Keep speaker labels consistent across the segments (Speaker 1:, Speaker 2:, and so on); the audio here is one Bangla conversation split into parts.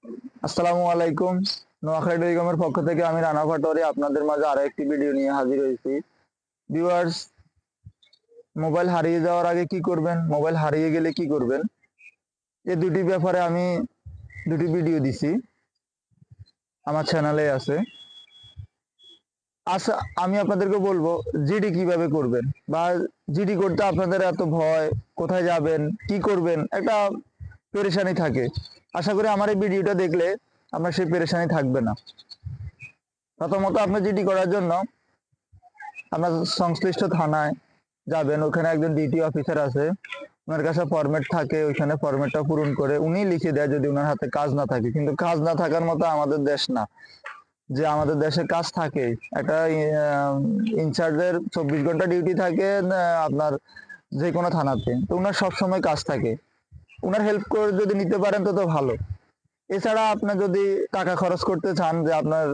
Speaker 1: আসসালামু আলাইকুম। নোয়াখালী টেলিকমের পক্ষ থেকে আমি রানা পাটোয়ারি আপনাদের মাঝে আরো একটি ভিডিও নিয়ে হাজির হয়েছি। ভিউয়ার্স, মোবাইল হারিয়ে যাওয়ার আগে কি করবেন, মোবাইল হারিয়ে গেলে কি করবেন, এই দুটি ব্যাপারে আমি দুটি ভিডিও দিছি, আমার চ্যানেলে আছে। আচ্ছা, আমি আপনাদেরকে বলবো জিডি কিভাবে করবেন, বা জিডি করতে আপনাদের এত ভয়, কোথায় যাবেন, কি করবেন, একটা পেরেশানি থাকে। আশা করি আমার এই ভিডিওটা দেখলে আপনার সেই পেরেশানি থাকবে না। প্রথমত, আপনি জিডি করার জন্য আপনার সংশ্লিষ্ট থানায় যাবেন। ওখানে একজন ডিটি অফিসার আছে, ওনার কাছে ফরম্যাট থাকে, ওইখানে ফরম্যাটটা পূরণ করে উনি লিখে দেয় যদি ওনার হাতে কাজ না থাকে। কিন্তু কাজ না থাকার মতো আমাদের দেশ না, যে আমাদের দেশে কাজ থাকে। একটা ইনচার্জের 24 ঘন্টা ডিউটি থাকে আপনার যে কোনো থানাতে, তো ওনার সবসময় কাজ থাকে। ওনার হেল্প করে যদি নিতে পারেন তো তো ভালো। এছাড়া আপনি যদি টাকা খরচ করতে চান, যে আপনার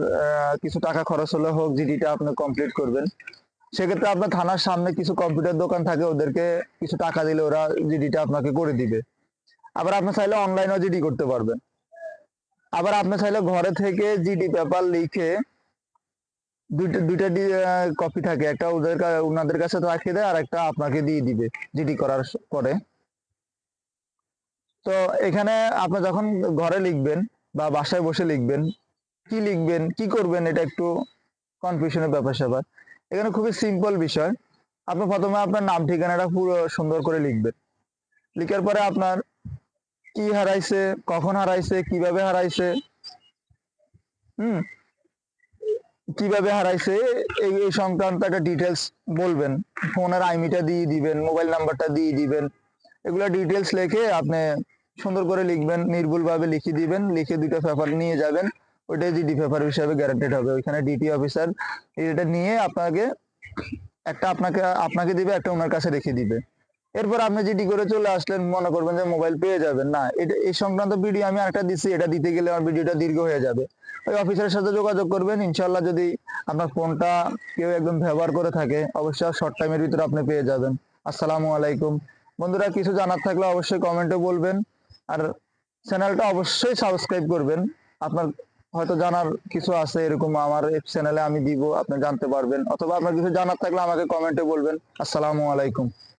Speaker 1: কিছু টাকা খরচ হলে হোক জিডিটা আপনি কমপ্লিট করবেন, সেক্ষেত্রে আপনার থানার সামনে কিছু কম্পিউটার দোকান থাকে, ওদেরকে কিছু টাকা দিলে ওরা জিডিটা আপনাকে করে দিবে। আবার আপনি চাইলে অনলাইনেও জিডি করতে পারবেন। আবার আপনি চাইলে ঘরে থেকে জিডি পেপার লিখে দুইটা দুইটা কপি থাকে, একটা ওনাদের কাছে রাখিয়ে দেয়, আর একটা আপনাকে দিয়ে দিবে জিডি করার পরে। তো এখানে আপনি যখন ঘরে লিখবেন বা বাসায় বসে লিখবেন, কি লিখবেন, কি করবেন, এটা একটু কনফিউশনের ব্যাপার স্যাপার। এখানে খুবই সিম্পল বিষয়। আপনি প্রথমে আপনার নাম ঠিকানাটা পুরো সুন্দর করে লিখবেন। লিখার পরে আপনার কি হারাইছে, কখন হারাইছে, কিভাবে হারাইছে, হুম, কিভাবে হারাইছে, এই সংক্রান্ত একটা ডিটেলস বলবেন। ফোনের আইমিটা দিয়ে দিবেন, মোবাইল নাম্বারটা দিয়ে দিবেন। এগুলো ডিটেলস লিখে আপনি সুন্দর করে লিখবেন, নির্ভুল ভাবে লিখে দিবেন। লিখে দুটো পেপার নিয়ে যাবেন, ওইটাই জিডি পেপার হিসাবে গ্যারান্টেড হবে। ওইখানে ডিটি অফিসার এটা নিয়ে আপনাকে একটা আপনাকে আপনাকে দিবে, একটা ওনার কাছে রেখে দিবে। এরপর আপনি জিডি করে চলে আসলেন, মনে করবেন যে মোবাইল পেয়ে যাবেন না। এটা এই সংক্রান্ত ভিডিও আমি আরেকটা দিচ্ছি, এটা দিতে গেলে আমার ভিডিওটা দীর্ঘ হয়ে যাবে। ওই অফিসারের সাথে যোগাযোগ করবেন, ইনশাল্লাহ যদি আপনার ফোনটা কেউ একদম ব্যবহার করে থাকে, অবশ্যই শর্ট টাইমের ভিতরে আপনি পেয়ে যাবেন। আসসালামু আলাইকুম। বন্ধুরা, কিছু জানার থাকলে অবশ্যই কমেন্টে বলবেন, আর চ্যানেলটা অবশ্যই সাবস্ক্রাইব করবেন। আপনার হয়তো জানার কিছু আছে, এরকম আমার এই চ্যানেলে আমি দিব, আপনি জানতে পারবেন। অথবা আপনার কিছু জানার থাকলে আমাকে কমেন্টে বলবেন। আসসালামু আলাইকুম।